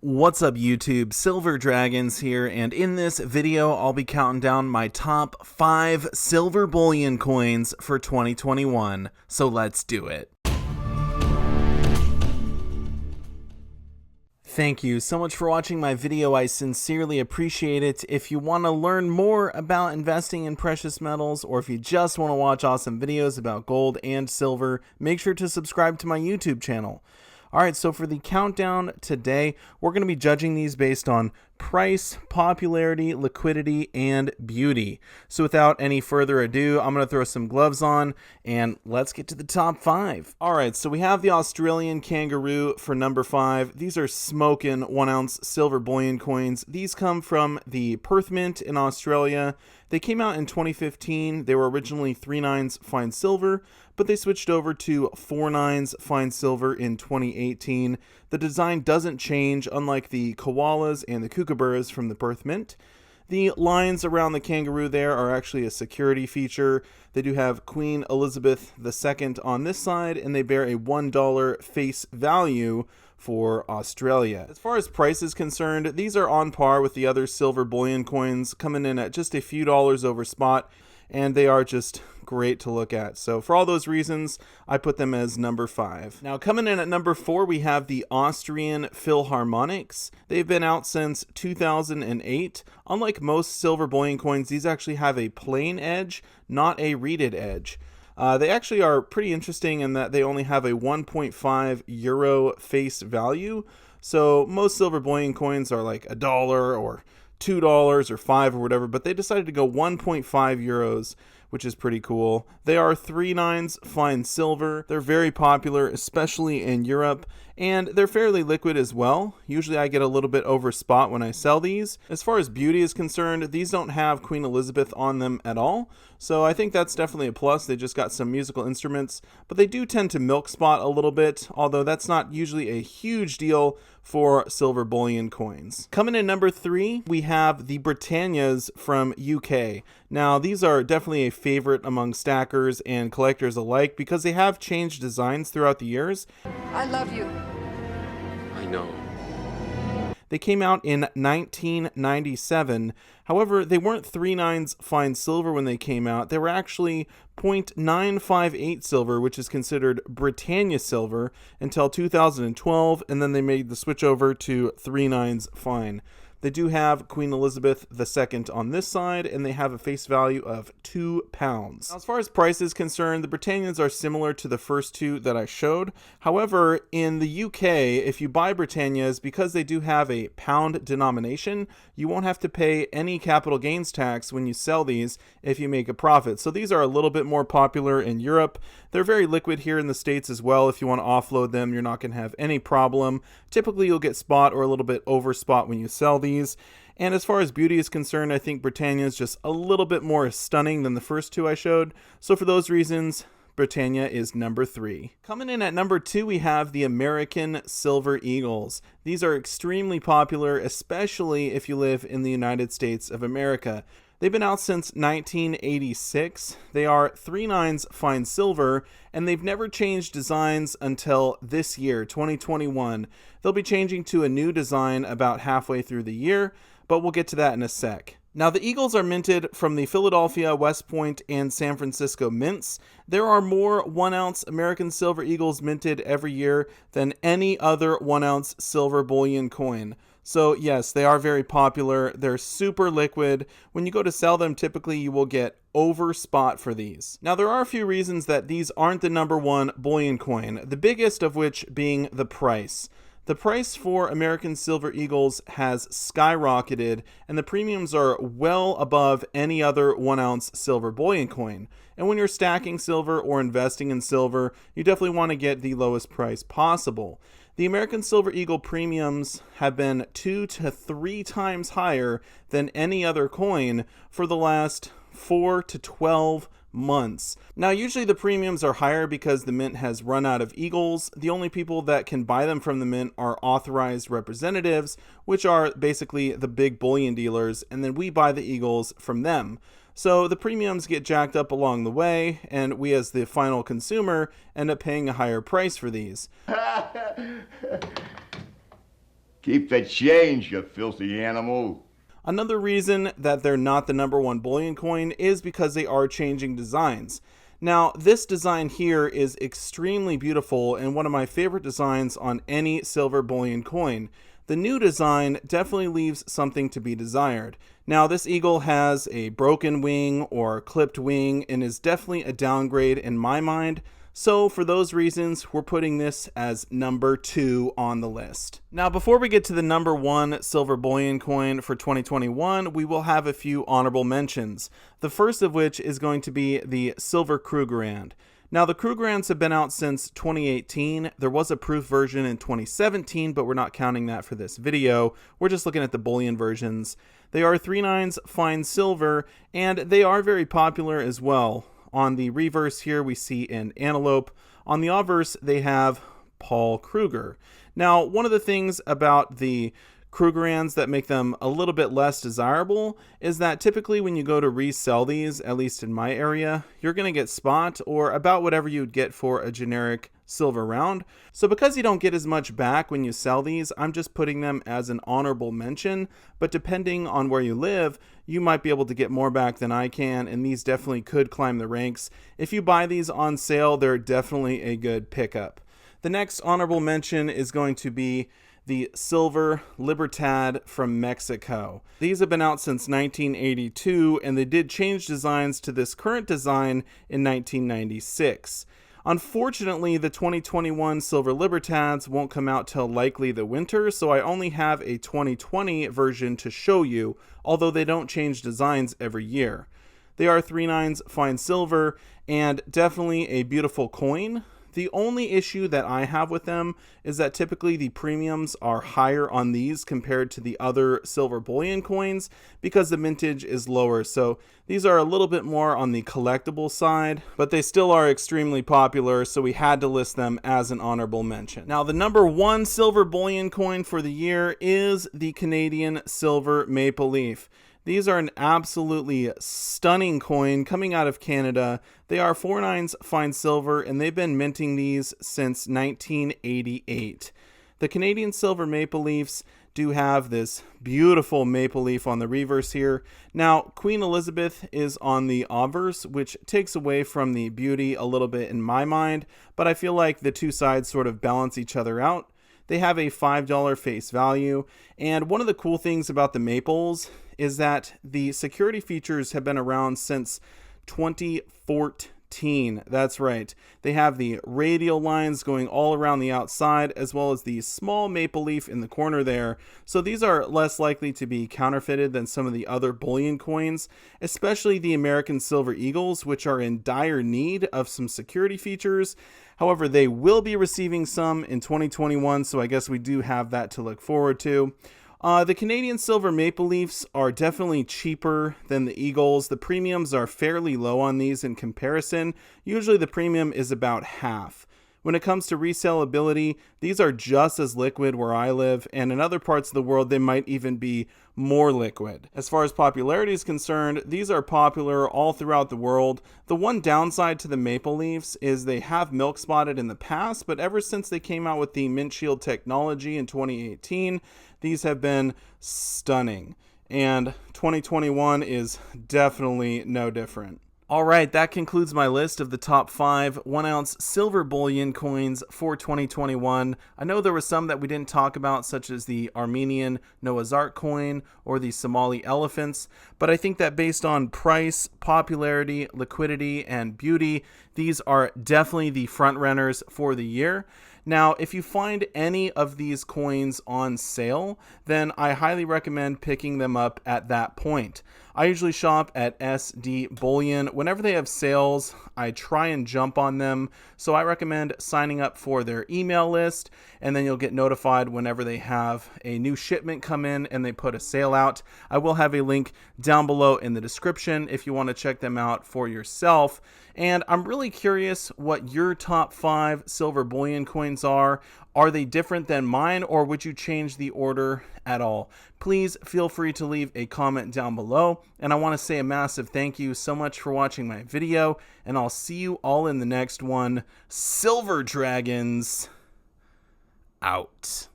What's up YouTube, Silver Dragons here, and in this video I'll be counting down my top 5 silver bullion coins for 2021, so let's do it. Thank you so much for watching my video, I sincerely appreciate it. If you want to learn more about investing in precious metals, or if you just want to watch awesome videos about gold and silver, make sure to subscribe to my YouTube channel. Alright, so for the countdown today, we're going to be judging these based on price, popularity, liquidity, and beauty. So without any further ado, I'm going to throw some gloves on and let's get to the top 5. Alright, so we have the Australian Kangaroo for number 5. These are smoking 1 ounce silver bullion coins. These come from the Perth Mint in Australia. They came out in 2015. They were originally 3/9 fine silver, but they switched over to 4/9 fine silver in 2018. The design doesn't change, unlike the koalas and the kookaburras from the Perth Mint. The lines around the Kangaroo there are actually a security feature. They do have Queen Elizabeth II on this side, and they bear a $1 face value for Australia. As far as price is concerned, these are on par with the other silver bullion coins, coming in at just a few dollars over spot, and they are just great to look at. So for all those reasons, I put them as number 5. Now coming in at number 4, we have the Austrian Philharmonics. They've been out since 2008. Unlike most silver bullion coins, these actually have a plain edge, not a reeded edge. They actually are pretty interesting in that they only have a 1.5 euro face value. So most silver bullion coins are like $1 or $2 or $5 or whatever, but they decided to go 1.5 euros, which is pretty cool. They are 3/9 fine silver. They're very popular, especially in Europe, and they're fairly liquid as well. Usually I get a little bit over spot when I sell these. As far as beauty is concerned, these don't have Queen Elizabeth on them at all, so I think that's definitely a plus. They just got some musical instruments, but they do tend to milk spot a little bit, although that's not usually a huge deal for silver bullion coins. Coming in number 3, we have the Britannias from UK. Now these are definitely a favorite among stackers and collectors alike because they have changed designs throughout the years. I love you. I know. They came out in 1997. However, they weren't 3/9 fine silver when they came out. They were actually 0.958 silver, which is considered Britannia silver, until 2012, and then they made the switch over to 3/9 fine. They do have Queen Elizabeth II on this side, and they have a face value of £2. Now, as far as price is concerned, the Britannias are similar to the first two that I showed. However, in the UK, if you buy Britannias, because they do have a pound denomination, you won't have to pay any capital gains tax when you sell these if you make a profit. So these are a little bit more popular in Europe. They're very liquid here in the States as well. If you want to offload them, you're not going to have any problem. Typically, you'll get spot or a little bit over spot when you sell these. And as far as beauty is concerned, I think Britannia is just a little bit more stunning than the first two I showed. So for those reasons, Britannia is number 3. Coming in at number 2, we have the American Silver Eagles. These are extremely popular, especially if you live in the United States of America. They've been out since 1986. They are 3/9 fine silver, and they've never changed designs until this year, 2021. They'll be changing to a new design about halfway through the year, but we'll get to that in a sec. Now, the Eagles are minted from the Philadelphia, West Point, and San Francisco mints. There are more 1 ounce American Silver Eagles minted every year than any other 1 ounce silver bullion coin. So yes, they are very popular. They're super liquid. When you go to sell them, typically you will get over spot for these. Now, there are a few reasons that these aren't the number 1 bullion coin, the biggest of which being the price. The price for American Silver Eagles has skyrocketed, and the premiums are well above any other 1 ounce silver bullion coin. And when you're stacking silver or investing in silver, you definitely want to get the lowest price possible. The American Silver Eagle premiums have been 2 to 3 times higher than any other coin for the last 4 to 12 months. Now, usually the premiums are higher because the mint has run out of eagles. The only people that can buy them from the mint are authorized representatives, which are basically the big bullion dealers, and then we buy the eagles from them. So the premiums get jacked up along the way, and we as the final consumer end up paying a higher price for these. Keep the change, you filthy animal. Another reason that they're not the number one bullion coin is because they are changing designs. Now, this design here is extremely beautiful and one of my favorite designs on any silver bullion coin. The new design definitely leaves something to be desired. Now, this eagle has a broken wing or clipped wing and is definitely a downgrade in my mind. So for those reasons, we're putting this as number 2 on the list. Now, before we get to the number 1 silver bullion coin for 2021, we will have a few honorable mentions. The first of which is going to be the silver Krugerrand. Now, the Krugerrands have been out since 2018. There was a proof version in 2017, but we're not counting that for this video. We're just looking at the bullion versions. They are 3/9 fine silver, and they are very popular as well. On the reverse here, we see an antelope. On the obverse, they have Paul Kruger. Now, one of the things about the Krugerrands that make them a little bit less desirable is that typically when you go to resell these, at least in my area, you're going to get spot or about whatever you'd get for a generic silver round. So because you don't get as much back when you sell these, I'm just putting them as an honorable mention. But depending on where you live, you might be able to get more back than I can, and these definitely could climb the ranks. If you buy these on sale, they're definitely a good pickup. The next honorable mention is going to be the silver Libertad from Mexico. These have been out since 1982, and they did change designs to this current design in 1996. Unfortunately, the 2021 silver Libertads won't come out till likely the winter, so I only have a 2020 version to show you, although they don't change designs every year. They are 3/9 fine silver and definitely a beautiful coin. The only issue that I have with them is that typically the premiums are higher on these compared to the other silver bullion coins because the mintage is lower. So these are a little bit more on the collectible side, but they still are extremely popular, so we had to list them as an honorable mention. Now, the number 1 silver bullion coin for the year is the Canadian silver maple leaf. These are an absolutely stunning coin coming out of Canada. They are 4/9 fine silver, and they've been minting these since 1988. The Canadian silver maple leafs do have this beautiful maple leaf on the reverse here. Now, Queen Elizabeth is on the obverse, which takes away from the beauty a little bit in my mind, but I feel like the two sides sort of balance each other out. They have a $5 face value, and one of the cool things about the maples is that the security features have been around since 2014. That's right. They have the radial lines going all around the outside, as well as the small maple leaf in the corner there. So these are less likely to be counterfeited than some of the other bullion coins, especially the American Silver Eagles, which are in dire need of some security features. However, they will be receiving some in 2021, so I guess we do have that to look forward to. The Canadian silver maple leafs are definitely cheaper than the Eagles. The premiums are fairly low on these in comparison. Usually the premium is about half. When it comes to resellability, these are just as liquid where I live, and in other parts of the world they might even be more liquid. As far as popularity is concerned, these are popular all throughout the world. The one downside to the maple leafs is they have milk spotted in the past, but ever since they came out with the mint shield technology in 2018, these have been stunning. And 2021 is definitely no different. All right, that concludes my list of the top 5 1-ounce silver bullion coins for 2021. I know there were some that we didn't talk about, such as the Armenian Noah's Ark coin or the Somali elephants, but I think that based on price, popularity, liquidity, and beauty, these are definitely the front runners for the year. Now, if you find any of these coins on sale, then I highly recommend picking them up at that point. I usually shop at SD Bullion. Whenever they have sales, I try and jump on them. So I recommend signing up for their email list, and then you'll get notified whenever they have a new shipment come in and they put a sale out. I will have a link down below in the description if you want to check them out for yourself. And I'm really curious what your top 5 silver bullion coins are. Are they different than mine, or would you change the order at all? Please feel free to leave a comment down below. And I want to say a massive thank you so much for watching my video, and I'll see you all in the next one. Silver Dragons out.